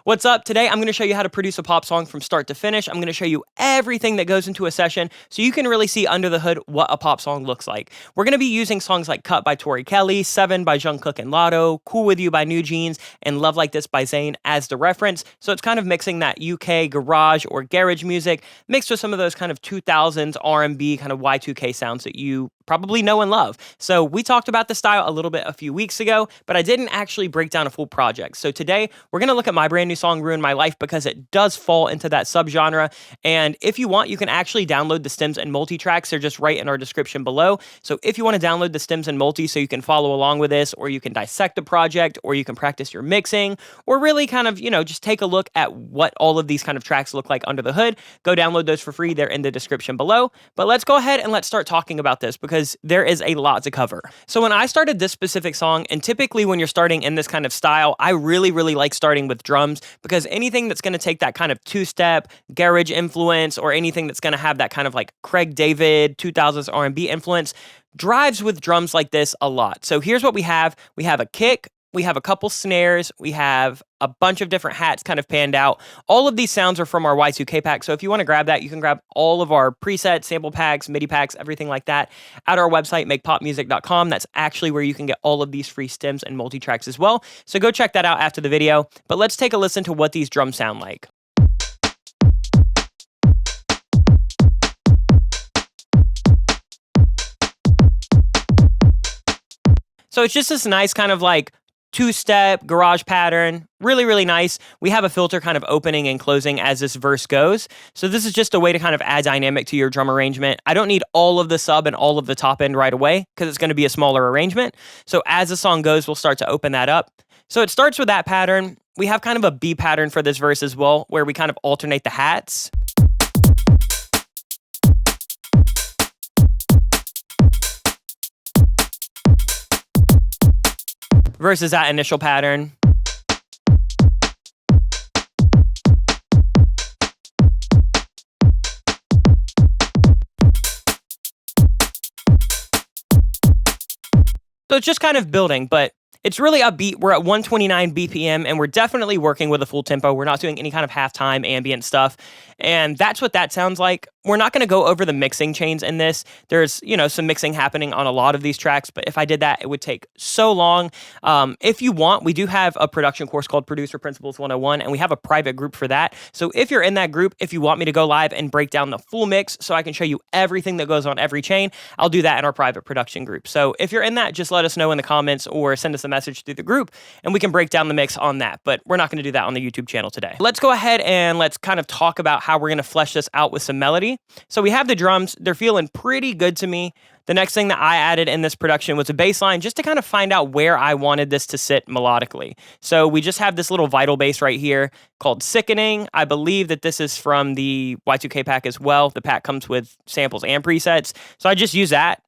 What's up? Today I'm going to show you how to produce a pop song from start to finish. I'm going to show you everything that goes into a session so you can really see under the hood what a pop song looks like. We're going to be using songs like Cut by Tori Kelly, 7 by Jung Kook and Lauten, Cool With You by NewJeans, and Love Like This by Zayn as the reference. So it's kind of mixing that UK garage or garage music mixed with some of those kind of 2000s R&B kind of Y2K sounds that you probably know and love. So we talked about the style a little bit a few weeks ago, but I didn't actually break down a full project. So today we're going to look at my brand new song, Ruin My Life, because it does fall into that subgenre. And if you want, you can actually download the stems and multi-tracks. They're just right in our description below. So if you want to download the stems and multi so you can follow along with this, or you can dissect the project, or you can practice your mixing, or really kind of, just take a look at what all of these kind of tracks look like under the hood, go download those for free. They're in the description below. But let's go ahead and let's start talking about this because there is a lot to cover. So when I started this specific song, and typically when you're starting in this kind of style, I really like starting with drums, because anything that's going to take that kind of two-step garage influence, or anything that's going to have that kind of like Craig David 2000s R&B influence, drives with drums like this a lot. So here's what we have. We have a kick, we have a couple snares, we have a bunch of different hats kind of panned out. All of these sounds are from our Y2K pack, so if you want to grab that, you can grab all of our presets, sample packs, MIDI packs, everything like that at our website, makepopmusic.com. That's actually where you can get all of these free stems and multi-tracks as well. So go check that out after the video, but let's take a listen to what these drums sound like. So it's just this nice kind of like two-step garage pattern, really nice. We have a filter kind of opening and closing as this verse goes. So this is just a way to kind of add dynamic to your drum arrangement. I don't need all of the sub and all of the top end right away because it's going to be a smaller arrangement. So as the song goes, we'll start to open that up. So it starts with that pattern. We have kind of a B pattern for this verse as well, where we kind of alternate the hats. Versus that initial pattern. So it's just kind of building, but it's really upbeat. We're at 129 BPM, and we're definitely working with a full tempo. We're not doing any kind of halftime ambient stuff, and that's what that sounds like. We're not going to go over the mixing chains in this. There's, some mixing happening on a lot of these tracks, but if I did that, it would take so long. If you want, we do have a production course called Producer Principles 101, and we have a private group for that. So if you're in that group, if you want me to go live and break down the full mix so I can show you everything that goes on every chain, I'll do that in our private production group. So if you're in that, just let us know in the comments or send us a message through the group, and we can break down the mix on that. But we're not going to do that on the YouTube channel today. Let's go ahead and let's kind of talk about how we're going to flesh this out with some melody. So we have the drums. They're feeling pretty good to me. The next thing that I added in this production was a bass line, just to kind of find out where I wanted this to sit melodically. So we just have this little vital bass right here called Sickening. I believe that this is from the Y2K pack as well. The pack comes with samples and presets. So I just use that.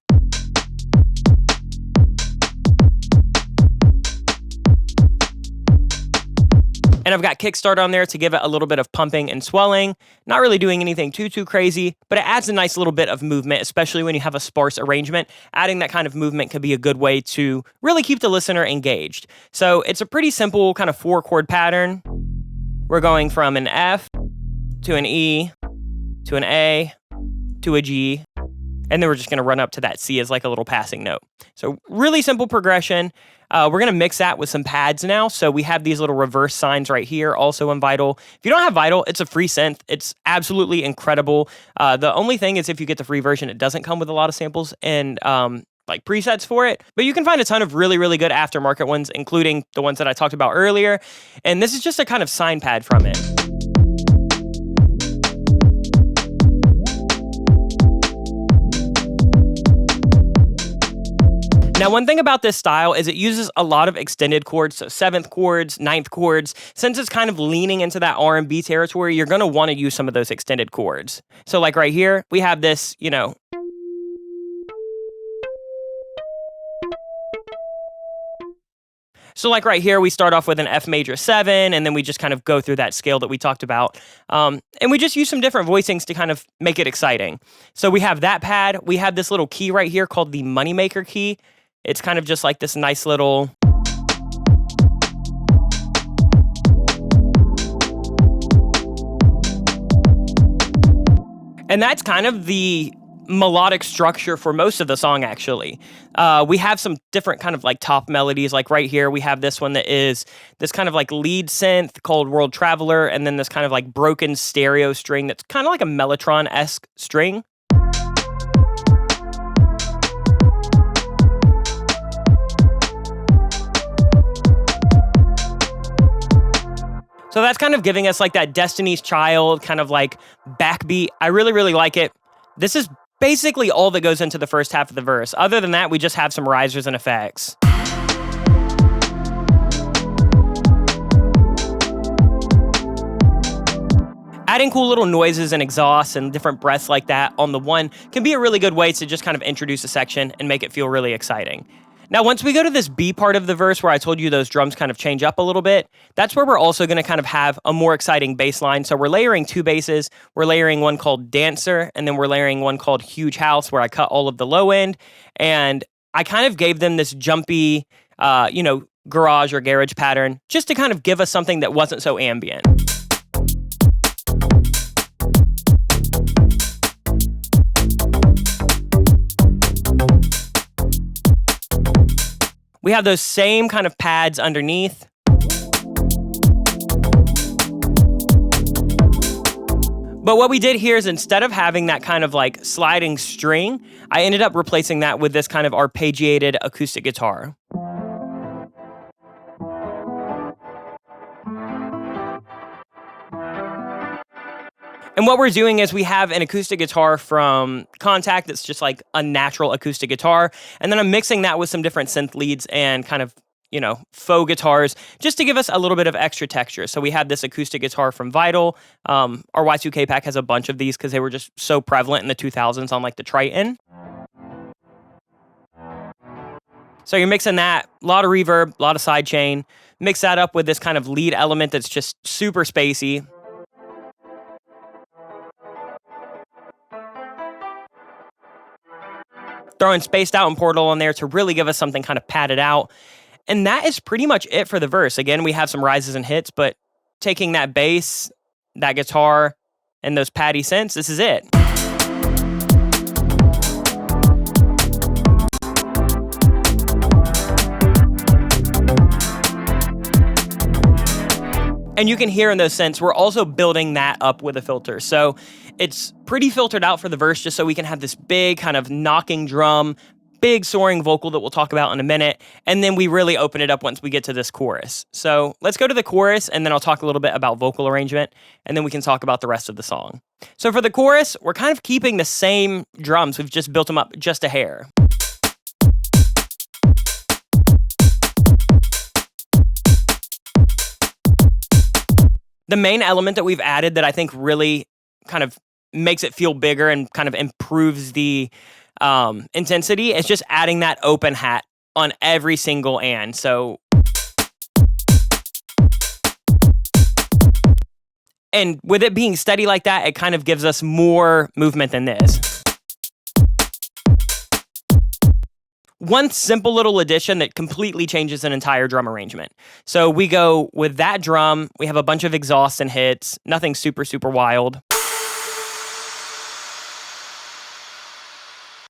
And I've got Kickstart on there to give it a little bit of pumping and swelling. Not really doing anything too crazy, but it adds a nice little bit of movement, especially when you have a sparse arrangement. Adding that kind of movement could be a good way to really keep the listener engaged. So it's a pretty simple kind of 4-chord pattern. We're going from an F to an E to an A to a G, and then we're just going to run up to that C as like a little passing note. So really simple progression. We're going to mix that with some pads now. So we have these little reverse signs right here, also in Vital. If you don't have Vital, it's a free synth. It's absolutely incredible. The only thing is if you get the free version, it doesn't come with a lot of samples and like presets for it. But you can find a ton of really good aftermarket ones, including the ones that I talked about earlier. And this is just a kind of sign pad from it. Now, one thing about this style is it uses a lot of extended chords, so 7th chords, 9th chords. Since it's kind of leaning into that R&B territory, you're going to want to use some of those extended chords. So like right here, we have this, So like right here, we start off with an F major 7, and then we just kind of go through that scale that we talked about. And we just use some different voicings to kind of make it exciting. So we have that pad. We have this little key right here called the Moneymaker key. It's kind of just like this nice little... And that's kind of the melodic structure for most of the song, actually. We have some different kind of like top melodies. Like right here, we have this one that is this kind of like lead synth called World Traveler, and then this kind of like broken stereo string that's kind of like a Mellotron-esque string. So that's kind of giving us like that Destiny's Child kind of like backbeat. I really, really like it. This is basically all that goes into the first half of the verse. Other than that, we just have some risers and effects. Adding cool little noises and exhausts and different breaths like that on the one can be a really good way to just kind of introduce a section and make it feel really exciting. Now, once we go to this B part of the verse where I told you those drums kind of change up a little bit, that's where we're also going to kind of have a more exciting bass line. So we're layering two basses. We're layering one called Dancer, and then we're layering one called Huge House, where I cut all of the low end. And I kind of gave them this jumpy, garage or garage pattern just to kind of give us something that wasn't so ambient. We have those same kind of pads underneath. But what we did here is instead of having that kind of like sliding string, I ended up replacing that with this kind of arpeggiated acoustic guitar. And what we're doing is we have an acoustic guitar from Contact that's just like a natural acoustic guitar. And then I'm mixing that with some different synth leads and kind of, faux guitars just to give us a little bit of extra texture. So we have this acoustic guitar from Vital. Our Y2K pack has a bunch of these because they were just so prevalent in the 2000s on like the Triton. So you're mixing that, a lot of reverb, a lot of sidechain. Mix that up with this kind of lead element that's just super spacey. Throwing Spaced Out and Portal on there to really give us something kind of padded out. And that is pretty much it for the verse. Again, we have some rises and hits, but taking that bass, that guitar, and those paddy synths, this is it. And you can hear in those synths, we're also building that up with a filter. So it's pretty filtered out for the verse just so we can have this big kind of knocking drum, big soaring vocal that we'll talk about in a minute. And then we really open it up once we get to this chorus. So let's go to the chorus and then I'll talk a little bit about vocal arrangement and then we can talk about the rest of the song. So for the chorus, we're kind of keeping the same drums. We've just built them up just a hair. The main element that we've added that I think really kind of makes it feel bigger and kind of improves the intensity is just adding that open hat on every single and. So, and with it being steady like that, it kind of gives us more movement than this. One simple little addition that completely changes an entire drum arrangement. So we go with that drum, we have a bunch of exhausts and hits, nothing super, super wild.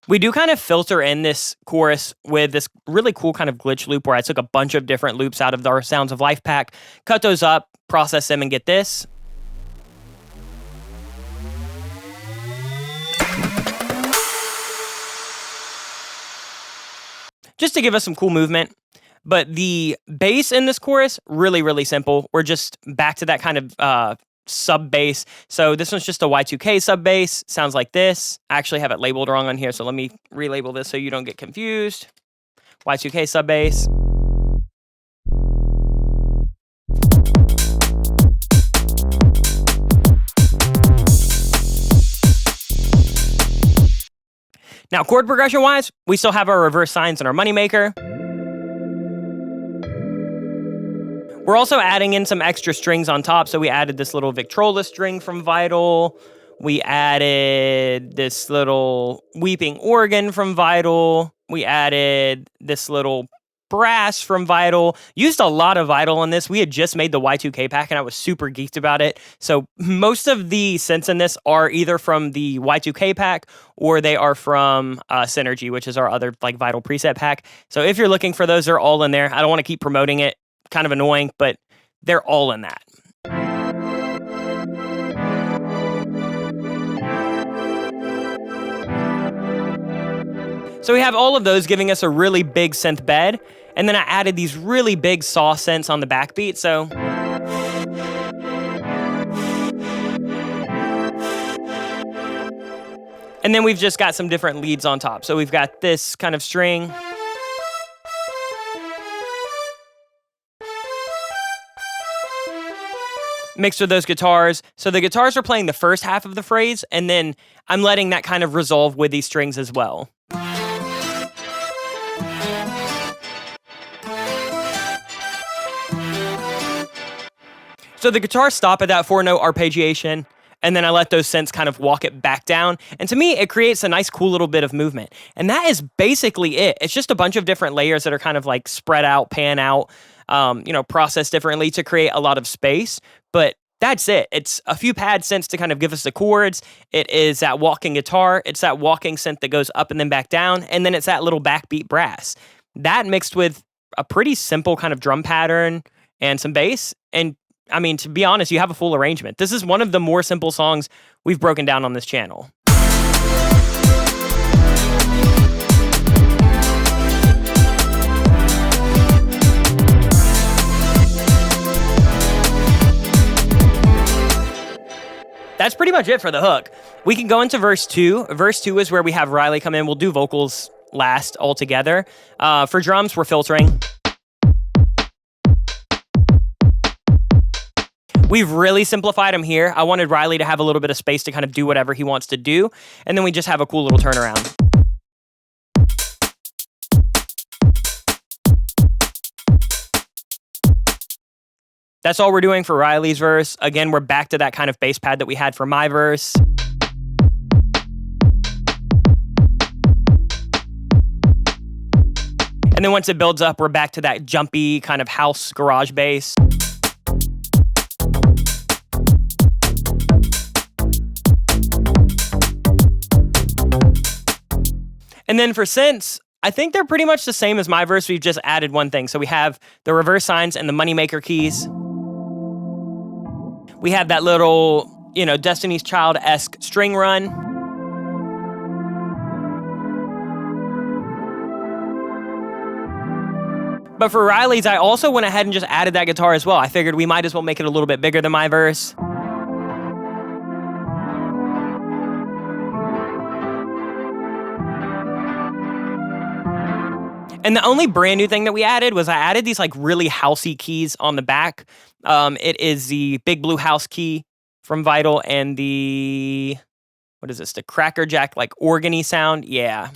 We do kind of filter in this chorus with this really cool kind of glitch loop where I took a bunch of different loops out of our Sounds of Life pack, cut those up, process them, and get this. Just to give us some cool movement. But the bass in this chorus, really, really simple. We're just back to that kind of sub bass. So this one's just a Y2K sub bass. Sounds like this. I actually have it labeled wrong on here, so let me relabel this so you don't get confused. Y2K sub bass. Now, chord progression-wise, we still have our reverse sines and our moneymaker. We're also adding in some extra strings on top, so we added this little Victrola string from Vital. We added this little weeping organ from Vital. We added this little brass from Vital. Used a lot of Vital on this. We had just made the Y2K pack and I was super geeked about it. So most of the synths in this are either from the Y2K pack or they are from Synergy, which is our other like Vital preset pack. So if you're looking for those, they're all in there. I don't want to keep promoting it. Kind of annoying, but they're all in that. So we have all of those giving us a really big synth bed, and then I added these really big saw synths on the backbeat, so. And then we've just got some different leads on top. So we've got this kind of string. Mixed with those guitars. So the guitars are playing the first half of the phrase, and then I'm letting that kind of resolve with these strings as well. So the guitars stop at that 4-note arpeggiation, and then I let those synths kind of walk it back down. And to me, it creates a nice, cool little bit of movement. And that is basically it. It's just a bunch of different layers that are kind of like spread out, pan out, processed differently to create a lot of space. But that's it. It's a few pad synths to kind of give us the chords. It is that walking guitar. It's that walking synth that goes up and then back down. And then it's that little backbeat brass. That mixed with a pretty simple kind of drum pattern and some bass. And I mean, to be honest, you have a full arrangement. This is one of the more simple songs we've broken down on this channel. That's pretty much it for the hook. We can go into verse 2. Verse 2 is where we have Riley come in. We'll do vocals last altogether. For drums, we're filtering. We've really simplified them here. I wanted Riley to have a little bit of space to kind of do whatever he wants to do. And then we just have a cool little turnaround. That's all we're doing for Riley's verse. Again, we're back to that kind of bass pad that we had for my verse. And then once it builds up, we're back to that jumpy kind of house garage bass. And then for synths, I think they're pretty much the same as my verse. We've just added one thing. So we have the reverse signs and the moneymaker keys. We have that little, Destiny's Child-esque string run. But for Riley's, I also went ahead and just added that guitar as well. I figured we might as well make it a little bit bigger than my verse. And the only brand new thing that we added was I added these like really housey keys on the back. It is the Big Blue House key from Vital and the, the Cracker Jack like organy sound. Yeah.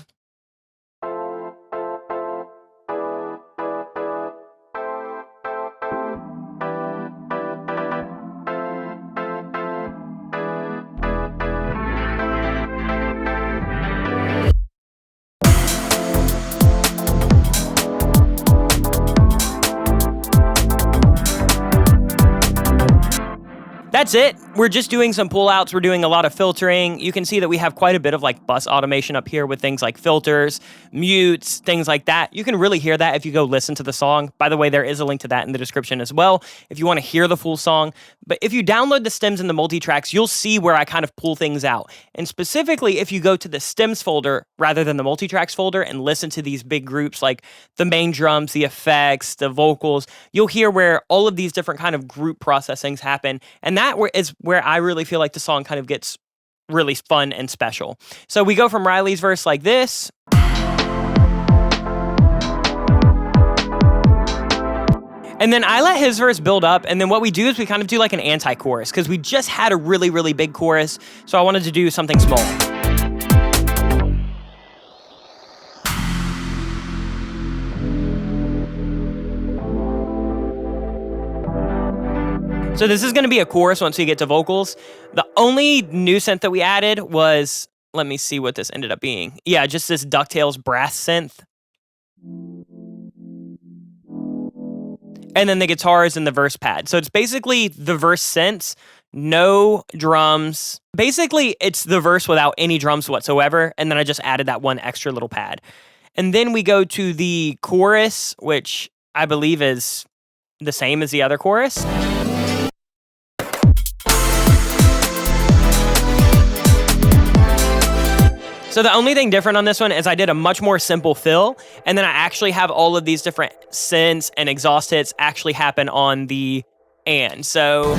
That's it. We're just doing some pullouts. We're doing a lot of filtering. You can see that we have quite a bit of like bus automation up here with things like filters, mutes, things like that. You can really hear that if you go listen to the song. By the way, there is a link to that in the description as well if you want to hear the full song. But if you download the stems and the multi-tracks, you'll see where I kind of pull things out. And specifically, if you go to the stems folder rather than the multi-tracks folder and listen to these big groups like the main drums, the effects, the vocals, you'll hear where all of these different kind of group processings happen. And that is where I really feel like the song kind of gets really fun and special. So we go from Riley's verse like this. And then I let his verse build up, and then what we do is we kind of do like an anti-chorus, because we just had a really, really big chorus, so I wanted to do something small. So this is going to be a chorus once we get to vocals. The only new synth that we added was, let me see what this ended up being. Yeah, just this DuckTales brass synth. and then the guitars and the verse pad. So it's basically the verse synths, no drums. Basically, it's the verse without any drums whatsoever, and then I just added that one extra little pad. And then we go to the chorus, which I believe is the same as the other chorus. So the only thing different on this one is I did a much more simple fill, and then I actually have all of these different synths and exhaust hits actually happen on the and. So,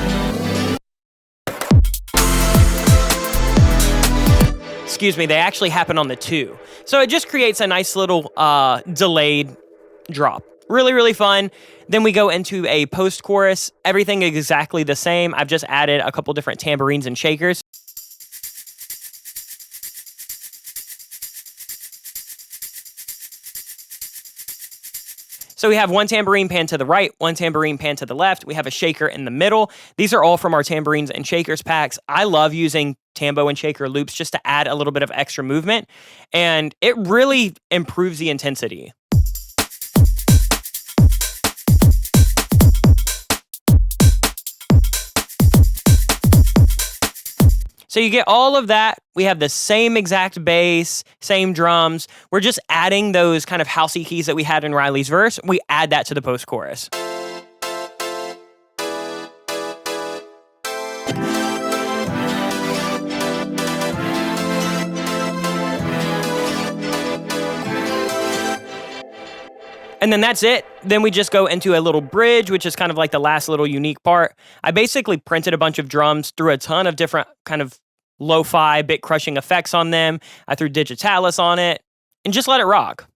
excuse me, they actually happen on the two. So it just creates a nice little delayed drop. Really, really fun. Then we go into a post-chorus. Everything is exactly the same. I've just added a couple different tambourines and shakers. So we have one tambourine pan to the right, one tambourine pan to the left. We have a shaker in the middle. These are all from our tambourines and shakers packs. I love using tambo and shaker loops just to add a little bit of extra movement, and it really improves the intensity. So you get all of that. We have the same exact bass, same drums. We're just adding those kind of housey keys that we had in Riley's verse. We add that to the post-chorus. And then that's it. Then we just go into a little bridge, which is kind of like the last little unique part. I basically printed a bunch of drums, threw a ton of different kind of lo-fi, bit crushing effects on them. I threw digitalis on it, and just let it rock.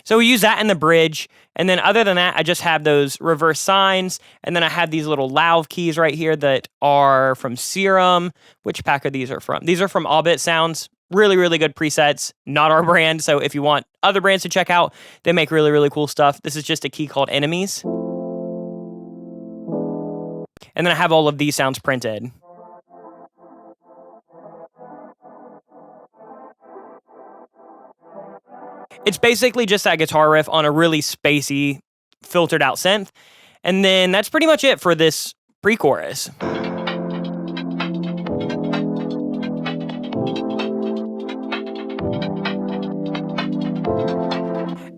So we use that in the bridge, and then other than that, I just have those reverse sines, and then I have these little loud keys right here that are from Serum. Which pack are these from? These are from All Bit Sounds. Really, really good presets. Not our brand, so if you want other brands to check out, they make really, really cool stuff. This is just a key called Enemies. And then I have all of these sounds printed. It's basically just that guitar riff on a really spacey, filtered out synth. And then that's pretty much it for this pre-chorus.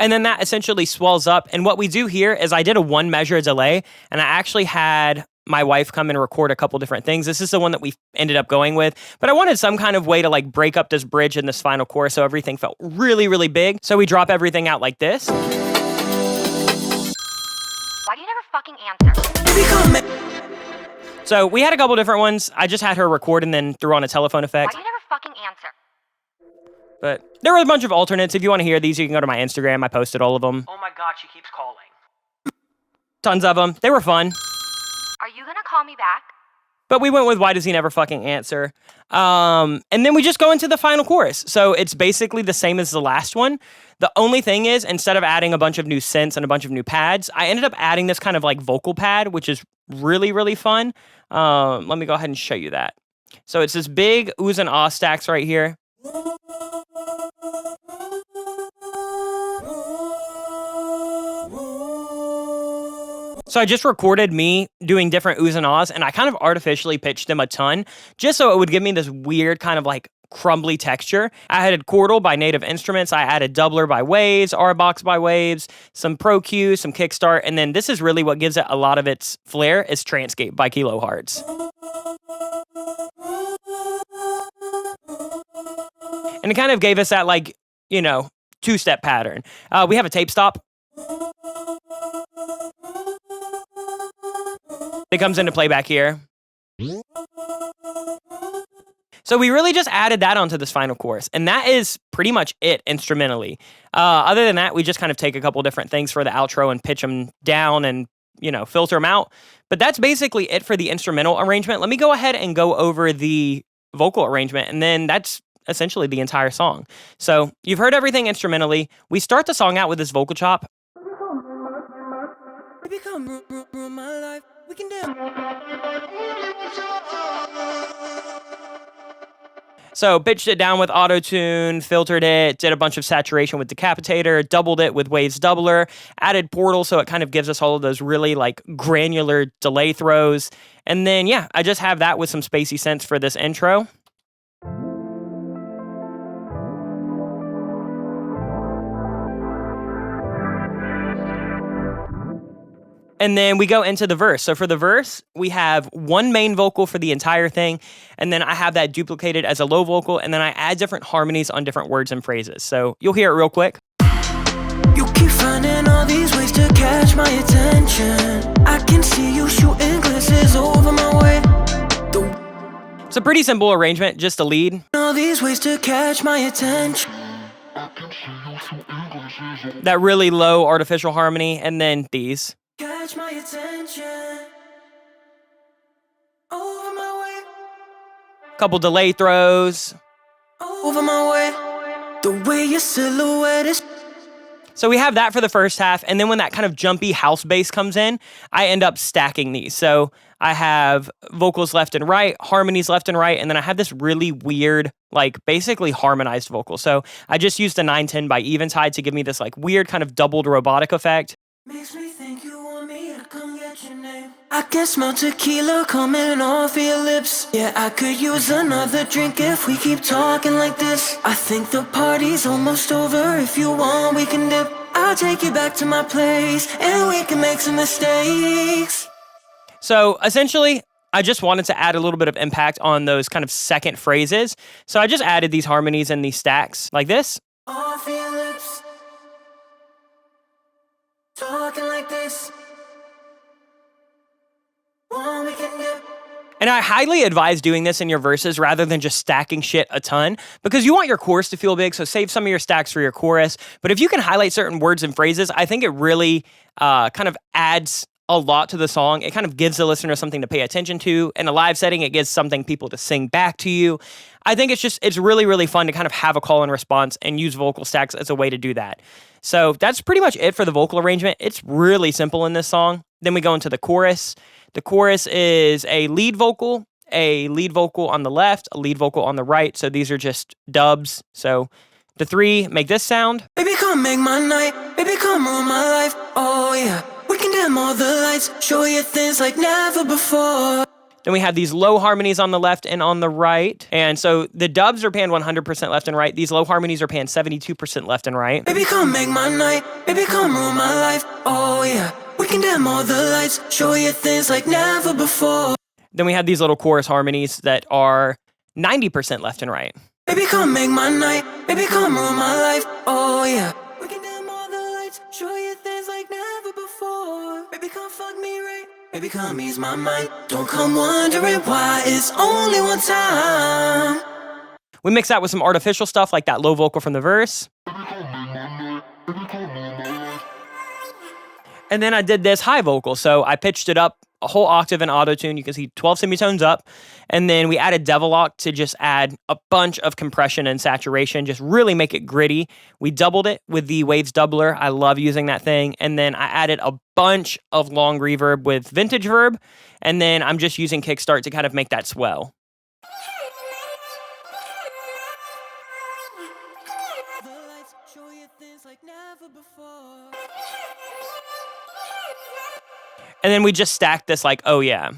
And then that essentially swells up. And what we do here is I did a 1 measure delay, and I actually had my wife come and record a couple different things. This is the one that we ended up going with, but I wanted some kind of way to like break up this bridge in this final chorus so everything felt really, really big. So we drop everything out like this. Why do you never fucking answer? So we had a couple different ones. I just had her record and then threw on a telephone effect. Why do you never fucking answer? But there were a bunch of alternates. If you want to hear these, you can go to my Instagram. I posted all of them. Oh my god, she keeps calling. Tons of them. They were fun. Are you gonna call me back? But we went with Why Does He Never Fucking Answer? And then we just go into the final chorus. So it's basically the same as the last one. The only thing is, instead of adding a bunch of new synths and a bunch of new pads, I ended up adding this kind of like vocal pad, which is really, really fun. Let me go ahead and show you that. So it's this big oohs and ahs stacks right here. So I just recorded me doing different oohs and ahs, and I kind of artificially pitched them a ton, just so it would give me this weird kind of like crumbly texture. I added Chordal by Native Instruments, I added Doubler by Waves, RBox by Waves, some Pro Q, some Kickstart, and then this is really what gives it a lot of its flair, is Transcape by Kilohertz. And it kind of gave us that like, you know, two-step pattern. We have a tape stop. It comes into play back here. So we really just added that onto this final chorus, and that is pretty much it instrumentally. Other than that, we just kind of take a couple different things for the outro and pitch them down and, you know, filter them out. But that's basically it for the instrumental arrangement. Let me go ahead and go over the vocal arrangement, and then that's essentially the entire song. So you've heard everything instrumentally. We start the song out with this vocal chop. We become my life. We can do. So pitched it down with auto-tune, filtered it, did a bunch of saturation with decapitator, doubled it with waves doubler, added portal so it kind of gives us all of those really like granular delay throws. And then yeah, I just have that with some spacey synths for this intro. And then we go into the verse. So for the verse, we have one main vocal for the entire thing, and then I have that duplicated as a low vocal, and then I add different harmonies on different words and phrases. So you'll hear it real quick. You keep finding all these ways to catch my attention. I can see you shooting glances over my way. It's a pretty simple arrangement, just a lead. All these ways to catch my attention. That really low artificial harmony, and then these. Catch my attention. Over my way. Couple delay throws. Over my way. The way your silhouette is. So we have that for the first half, and then when that kind of jumpy house bass comes in, I end up stacking these. So I have vocals left and right, harmonies left and right, and then I have this really weird, like basically harmonized vocal. So I just used a 910 by Eventide to give me this like weird kind of doubled robotic effect. Makes me think you want me to come get your name. I can smell tequila coming off your lips. Yeah, I could use another drink if we keep talking like this. I think the party's almost over. If you want, we can dip. I'll take you back to my place and we can make some mistakes. So essentially, I just wanted to add a little bit of impact on those kind of second phrases. So I just added these harmonies and these stacks like this. Off your lips. Talking like this. One we can dip. And I highly advise doing this in your verses rather than just stacking shit a ton, because you want your chorus to feel big, so save some of your stacks for your chorus. But if you can highlight certain words and phrases, I think it really kind of adds a lot to the song. It kind of gives the listener something to pay attention to. In a live setting, it gives something people to sing back to you. I think it's really, really fun to kind of have a call and response and use vocal stacks as a way to do that. So that's pretty much it for the vocal arrangement. It's really simple in this song. Then we go into the chorus. The chorus is a lead vocal on the left, a lead vocal on the right. So these are just dubs. So the three make this sound. Baby, come make my night. Baby, come rule my life. Oh yeah. We can dim all the lights. Show you things like never before. Then we have these low harmonies on the left and on the right. And so the dubs are panned 100% left and right. These low harmonies are panned 72% left and right. Baby, come make my night. Baby, come rule my life. Oh yeah. We can dim all the lights. Show you things like never before. Then we have these little chorus harmonies that are 90% left and right. Baby, come make my night. Baby, come rule my life. Oh yeah. We can dim all the lights. Show you things like never before. Baby, come fuck me right. Baby, come ease my mind. Don't come wondering why it's only one time. We mix that with some artificial stuff like that low vocal from the verse. And then I did this high vocal. So I pitched it up a whole octave in auto-tune. You can see 12 semitones up. And then we added Devil Lock to just add a bunch of compression and saturation, just really make it gritty. We doubled it with the Waves Doubler. I love using that thing. And then I added a bunch of long reverb with Vintage Verb. And then I'm just using Kickstart to kind of make that swell. And then we just stacked this like, oh yeah.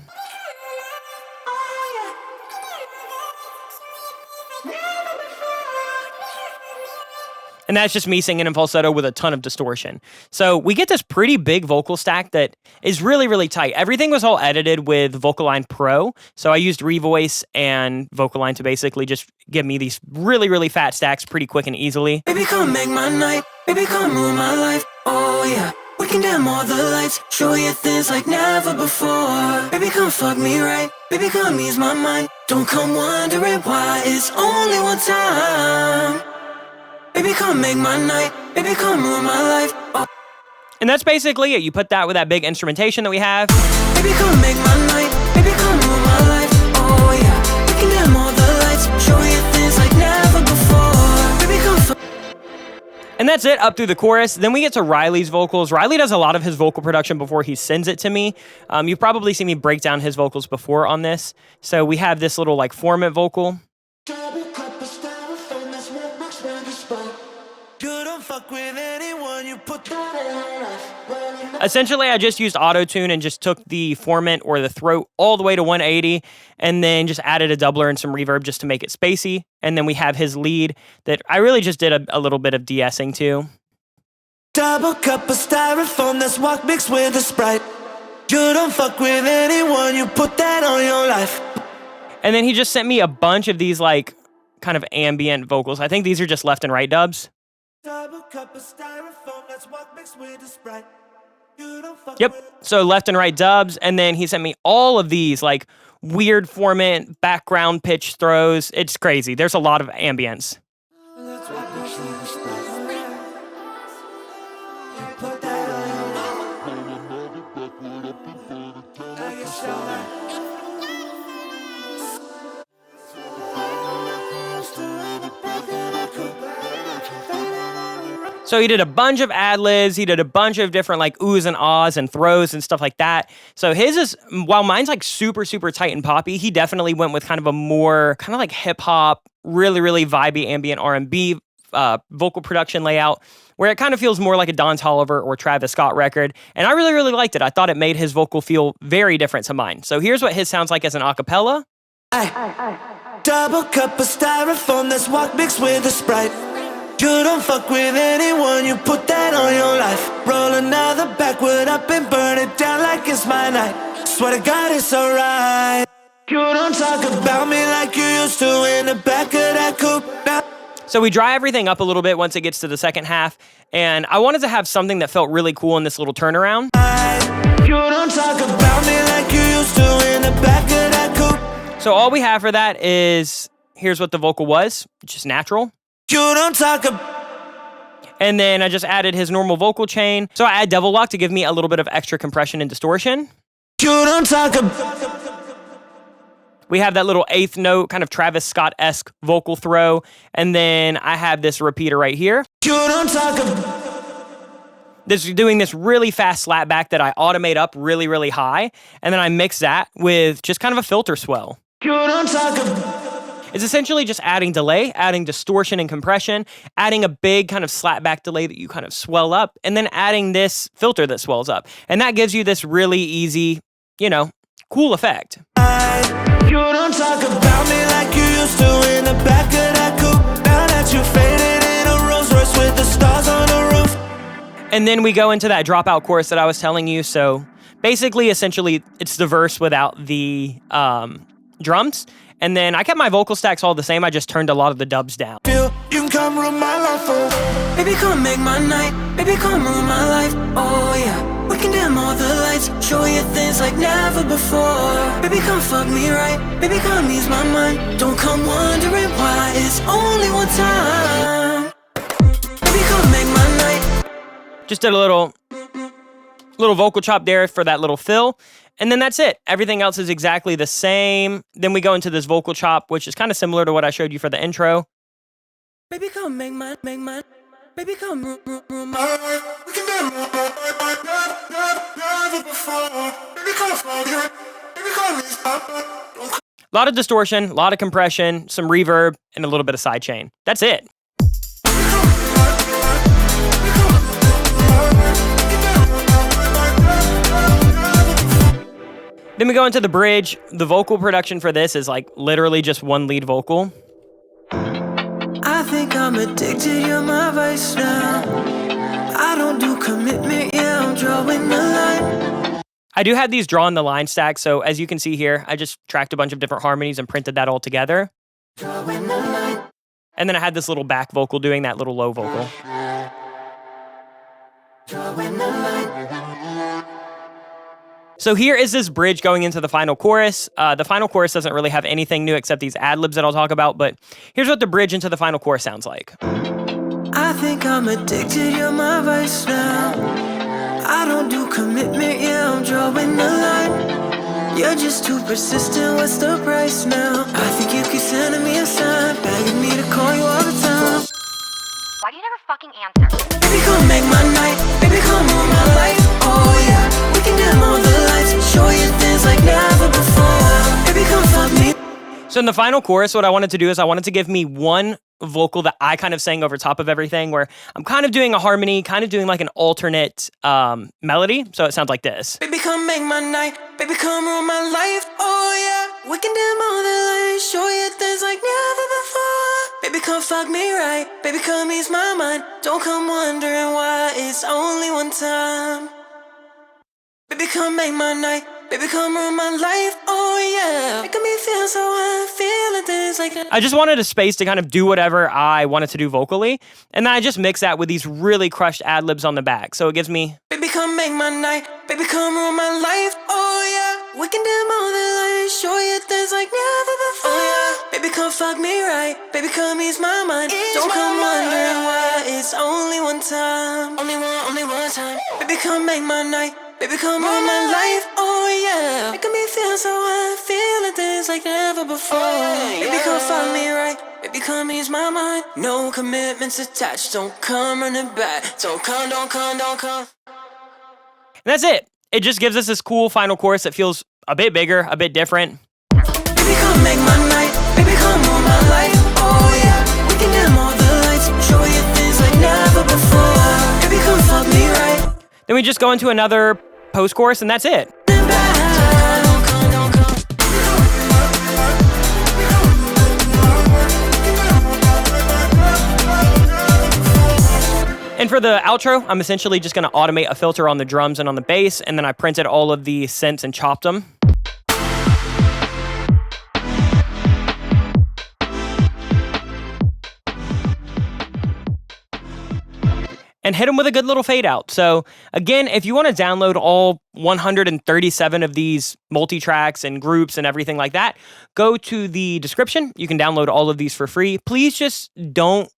And that's just me singing in falsetto with a ton of distortion. So we get this pretty big vocal stack that is really, really tight. Everything was all edited with Vocaline Pro. So I used Revoice and Vocaline to basically just give me these really, really fat stacks pretty quick and easily. Baby, come make my night. Baby, come rule my life. Oh yeah. We can dim all the lights. Show you things like never before. Baby, come fuck me right. Baby, come ease my mind. Don't come wondering why it's only one time. Baby, come make my night. Baby, come rule my life. Oh. And that's basically it. You put that with that big instrumentation that we have. Baby, come make my night. Baby, come rule my life. Oh yeah. We can dim all the lights. Show you things like never before. Baby, come fuck. And that's it up through the chorus. Then we get to Riley's vocals. Riley does a lot of his vocal production before he sends it to me. You've probably seen me break down his vocals before on this. So we have this little like formant vocal. cup of styrofoam, that's what makes me the spot. You don't fuck with anyone, you put that in your life. Essentially, I just used auto-tune and just took the formant or the throat all the way to 180 and then just added a doubler and some reverb just to make it spacey. And then we have his lead that I really just did a little bit of de-essing too. Double cup of styrofoam, that's what mixed with a Sprite. You don't fuck with anyone, you put that on your life. And then he just sent me a bunch of these like kind of ambient vocals. I think these are just left and right dubs. Double cup of styrofoam, that's what mixed with a Sprite. You don't fuck Yep, with so left and right dubs, and then he sent me all of these like weird formant, background pitch throws. It's crazy. There's a lot of ambience. that's what makes me the Sprite. You put that on your life. Now you show that. So he did a bunch of ad-libs, he did a bunch of different like oohs and ahs and throws and stuff like that. So his is, while mine's like super, super tight and poppy, he definitely went with kind of a more kind of like hip-hop, really, really vibey ambient R&B vocal production layout, where it kind of feels more like a Don Toliver or Travis Scott record. And I really, really liked it. I thought it made his vocal feel very different to mine. So here's what his sounds like as an acapella. Double cup of styrofoam, that's what mixed with a Sprite. You don't fuck with anyone, you put that on your life. Roll another backward up and burn it down like it's my night. Swear to God it's alright. You don't talk about me like you used to in the back of that coupe. Now So we dry everything up a little bit once it gets to the second half, and I wanted to have something that felt really cool in this little turnaround. you don't talk about me like you used to in the back of that coupe. So all we have for that is, here's what the vocal was, just natural. You don't talk about. And then I just added his normal vocal chain. So I add double lock to give me a little bit of extra compression and distortion. You don't talk about. We have that little eighth note, kind of Travis Scott-esque vocal throw. And then I have this repeater right here. You don't talk about. This is doing this really fast slapback that I automate up really, really high. And then I mix that with just kind of a filter swell. You don't talk about. It's essentially just adding delay, adding distortion and compression, adding a big kind of slapback delay that you kind of swell up, and then adding this filter that swells up. And that gives you this really easy, cool effect. You don't talk about me like you used to in the back of that coupe. Now that you faded in a Rolls Royce with the stars on the roof. And then we go into that dropout chorus that I was telling you. So basically, essentially, it's the verse without the drums. And then I kept my vocal stacks all the same. I just turned a lot of the dubs down. You can come ruin my life, oh. Baby, come make my night. Baby, come ruin my life, oh yeah. We can dim all the lights, show you things like never before. Baby, come fuck me right. Baby, come ease my mind. Don't come wondering why it's only one time. Baby, come make my night. Just did a little vocal chop there for that little fill. And then that's it. Everything else is exactly the same. Then we go into this vocal chop, which is kind of similar to what I showed you for the intro. Baby, come make my, baby, come room my. We can never before. Baby, come fuck me. Baby, come me. A lot of distortion, a lot of compression, some reverb, and a little bit of sidechain. That's it. Then we go into the bridge. The vocal production for this is like literally just one lead vocal. I think I'm addicted, you're my vice now. I don't do commitment, yeah, I'm drawing the line. I do have these drawing the line stacks, so as you can see here, I just tracked a bunch of different harmonies and printed that all together. Drawing the line. And then I had this little back vocal doing that little low vocal. Drawing the line. So here is this bridge going into the final chorus. The final chorus doesn't really have anything new except these ad-libs that I'll talk about, but here's what the bridge into the final chorus sounds like. I think I'm addicted, you're my vice now. I don't do commitment, yeah, I'm drawing the line. You're just too persistent, what's the price now? I think you keep sending me a sign, begging me to call you all the time. Why do you never fucking answer? Baby, come make my night. Baby, come on my life. Oh yeah, we can dim all the lights, show you things like never before. Baby, come fuck me. So in the final chorus, what I wanted to do is I wanted to give me one vocal that I kind of sang over top of everything, where I'm kind of doing a harmony, kind of doing like an alternate melody. So it sounds like this. Baby, come make my night. Baby, come rule my life. Oh yeah, we can dim all the lights, show you things like never before. Baby, come fuck me right. Baby, come ease my mind. Don't come wondering why it's only one time. Baby, come make my night. Baby, come rule my life. Oh yeah, making me feel so I'm feeling things like that. I just wanted a space to kind of do whatever I wanted to do vocally, and then I just mix that with these really crushed ad-libs on the back. So it gives me, Baby, come make my night. Baby, come rule my life. Oh yeah, we can dim all the lights, show you things like never before. Oh yeah, baby, come fuck me right. Baby, come ease my mind. Don't come wondering why it's only one time. Only one time. Baby, come make my night. Baby, come rule my life. Oh yeah, making me feel so I'm feeling things like never before. Baby, come fuck me right. Baby, come ease my mind. No commitments attached. Don't come running back. Don't come. and that's it. It just gives us this cool final chorus that feels a bit bigger, a bit different. Baby, come make my night. Baby, come rule my life. Oh yeah, we can dim all the lights, show you things like never before. Baby, come fuck me right. Then we just go into another post-chorus, and that's it. And for the outro, I'm essentially just going to automate a filter on the drums and on the bass, and then I printed all of the synths and chopped them. And hit them with a good little fade out. So again, if you want to download all 137 of these multi-tracks and groups and everything like that, go to the description. You can download all of these for free. Please just don't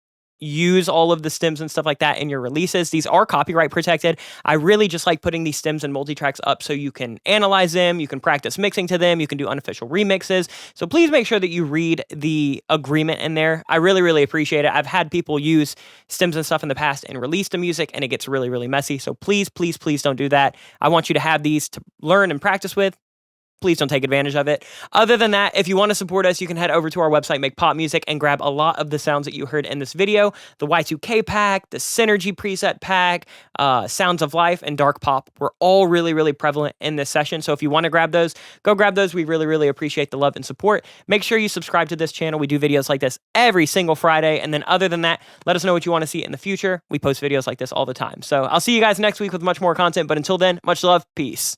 use all of the stems and stuff like that in your releases. These are copyright protected. I really just like putting these stems and multi-tracks up so you can analyze them, you can practice mixing to them, you can do unofficial remixes. So please make sure that you read the agreement in there. I really, really appreciate it. I've had people use stems and stuff in the past and release the music, and it gets really, really messy. So please, please, please don't do that. I want you to have these to learn and practice with. Please don't take advantage of it. Other than that, if you want to support us, you can head over to our website, Make Pop Music, and grab a lot of the sounds that you heard in this video. The Y2K pack, the Synergy preset pack, Sounds of Life, and Dark Pop were all really, really prevalent in this session. So if you want to grab those, go grab those. We really, really appreciate the love and support. Make sure you subscribe to this channel. We do videos like this every single Friday. And then other than that, let us know what you want to see in the future. We post videos like this all the time. So I'll see you guys next week with much more content. But until then, much love. Peace.